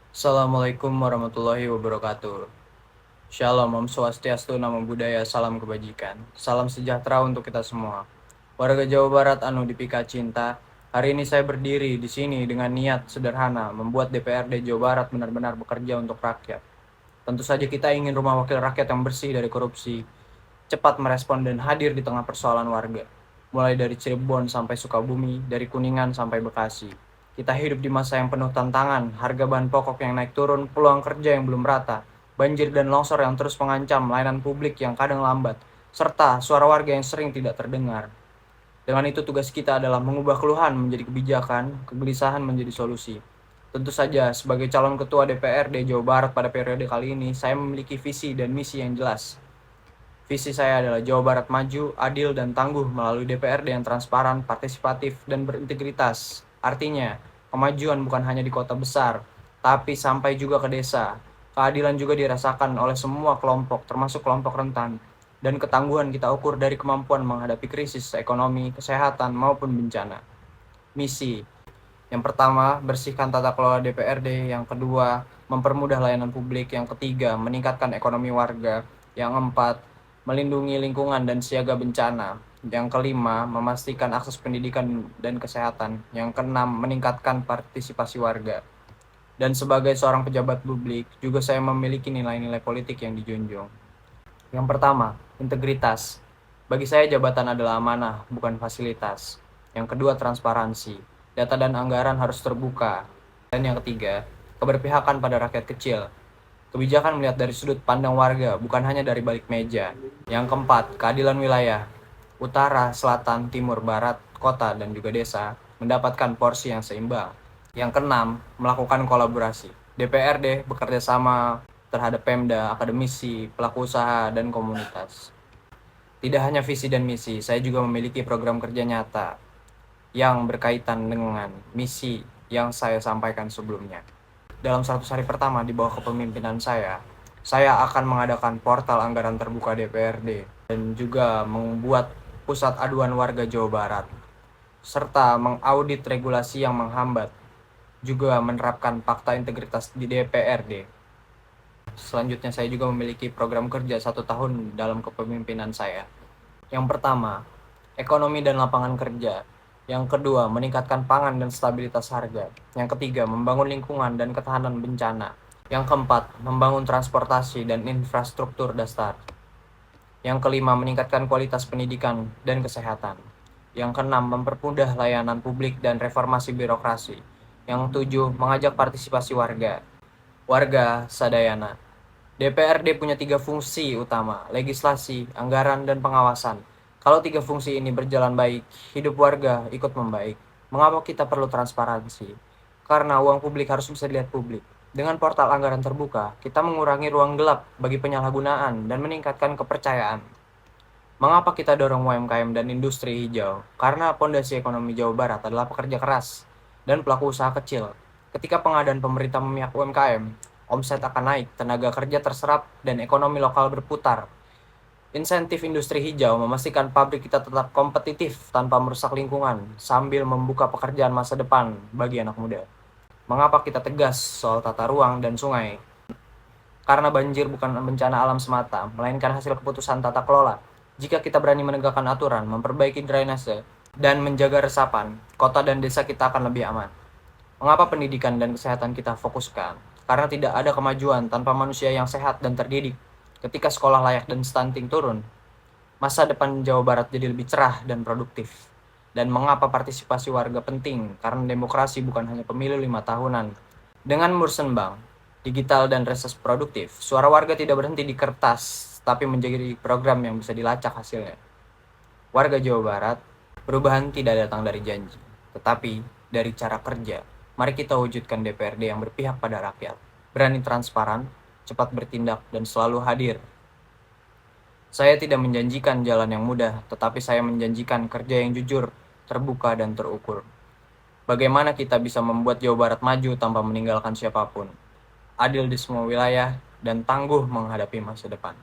Assalamualaikum warahmatullahi wabarakatuh. Shalom, Om Swastiastu, Namo Buddhaya, salam kebajikan. Salam sejahtera untuk kita semua. Warga Jawa Barat anu dipika cinta, hari ini saya berdiri di sini dengan niat sederhana membuat DPRD Jawa Barat benar-benar bekerja untuk rakyat. Tentu saja kita ingin rumah wakil rakyat yang bersih dari korupsi, cepat merespon dan hadir di tengah persoalan warga. Mulai dari Cirebon sampai Sukabumi, dari Kuningan sampai Bekasi. Kita hidup di masa yang penuh tantangan, harga bahan pokok yang naik turun, peluang kerja yang belum rata, banjir dan longsor yang terus mengancam, layanan publik yang kadang lambat, serta suara warga yang sering tidak terdengar. Dengan itu tugas kita adalah mengubah keluhan menjadi kebijakan, kegelisahan menjadi solusi. Tentu saja, sebagai calon ketua DPRD Jawa Barat pada periode kali ini, saya memiliki visi dan misi yang jelas. Visi saya adalah Jawa Barat maju, adil, dan tangguh melalui DPRD yang transparan, partisipatif, dan berintegritas. Artinya, kemajuan bukan hanya di kota besar, tapi sampai juga ke desa. Keadilan juga dirasakan oleh semua kelompok, termasuk kelompok rentan. Dan ketangguhan kita ukur dari kemampuan menghadapi krisis ekonomi, kesehatan, maupun bencana. Misi yang pertama, bersihkan tata kelola DPRD. Yang kedua, mempermudah layanan publik. Yang ketiga, meningkatkan ekonomi warga. Yang keempat, melindungi lingkungan dan siaga bencana. Yang kelima, memastikan akses pendidikan dan kesehatan. Yang keenam, meningkatkan partisipasi warga. Dan sebagai seorang pejabat publik, juga saya memiliki nilai-nilai politik yang dijunjung. Yang pertama, integritas. Bagi saya jabatan adalah amanah, bukan fasilitas. Yang kedua, transparansi. Data dan anggaran harus terbuka. Dan yang ketiga, keberpihakan pada rakyat kecil. Kebijakan melihat dari sudut pandang warga, bukan hanya dari balik meja. Yang keempat, keadilan wilayah. Utara, selatan, timur, barat, kota, dan juga desa mendapatkan porsi yang seimbang. Yang keenam, melakukan kolaborasi. DPRD bekerja sama terhadap Pemda, akademisi, pelaku usaha, dan komunitas. Tidak hanya visi dan misi, saya juga memiliki program kerja nyata yang berkaitan dengan misi yang saya sampaikan sebelumnya. Dalam 100 hari pertama di bawah kepemimpinan saya akan mengadakan portal anggaran terbuka DPRD dan juga membuat pusat aduan warga Jawa Barat, serta mengaudit regulasi yang menghambat, juga menerapkan fakta integritas di DPRD. Selanjutnya saya juga memiliki program kerja 1 tahun dalam kepemimpinan saya. Yang pertama, ekonomi dan lapangan kerja. Yang kedua, meningkatkan pangan dan stabilitas harga. Yang ketiga, membangun lingkungan dan ketahanan bencana. Yang keempat, membangun transportasi dan infrastruktur dasar. Yang kelima, meningkatkan kualitas pendidikan dan kesehatan. Yang keenam, mempermudah layanan publik dan reformasi birokrasi. Yang tujuh, mengajak partisipasi warga. Warga Sadayana. DPRD punya 3 fungsi utama, legislasi, anggaran, dan pengawasan. Kalau 3 fungsi ini berjalan baik, hidup warga ikut membaik. Mengapa kita perlu transparansi? Karena uang publik harus bisa dilihat publik. Dengan portal anggaran terbuka, kita mengurangi ruang gelap bagi penyalahgunaan dan meningkatkan kepercayaan. Mengapa kita dorong UMKM dan industri hijau? Karena pondasi ekonomi Jawa Barat adalah pekerja keras dan pelaku usaha kecil. Ketika pengadaan pemerintah memihak UMKM, omset akan naik, tenaga kerja terserap, dan ekonomi lokal berputar. Insentif industri hijau memastikan pabrik kita tetap kompetitif tanpa merusak lingkungan, sambil membuka pekerjaan masa depan bagi anak muda. Mengapa kita tegas soal tata ruang dan sungai? Karena banjir bukan bencana alam semata, melainkan hasil keputusan tata kelola. Jika kita berani menegakkan aturan, memperbaiki drainase, dan menjaga resapan, kota dan desa kita akan lebih aman. Mengapa pendidikan dan kesehatan kita fokuskan? Karena tidak ada kemajuan tanpa manusia yang sehat dan terdidik. Ketika sekolah layak dan stunting turun, masa depan Jawa Barat jadi lebih cerah dan produktif. Dan mengapa partisipasi warga penting? Karena demokrasi bukan hanya pemilu 5 tahunan. Dengan Mursenbang, digital dan reses produktif, suara warga tidak berhenti di kertas, tapi menjadi program yang bisa dilacak hasilnya. Warga Jawa Barat, perubahan tidak datang dari janji, tetapi dari cara kerja. Mari kita wujudkan DPRD yang berpihak pada rakyat, berani transparan, cepat bertindak, dan selalu hadir. Saya tidak menjanjikan jalan yang mudah, tetapi saya menjanjikan kerja yang jujur, terbuka, dan terukur. Bagaimana kita bisa membuat Jawa Barat maju tanpa meninggalkan siapapun, adil di semua wilayah, dan tangguh menghadapi masa depan.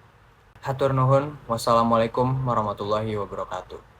Hatur nuhun, wassalamualaikum warahmatullahi wabarakatuh.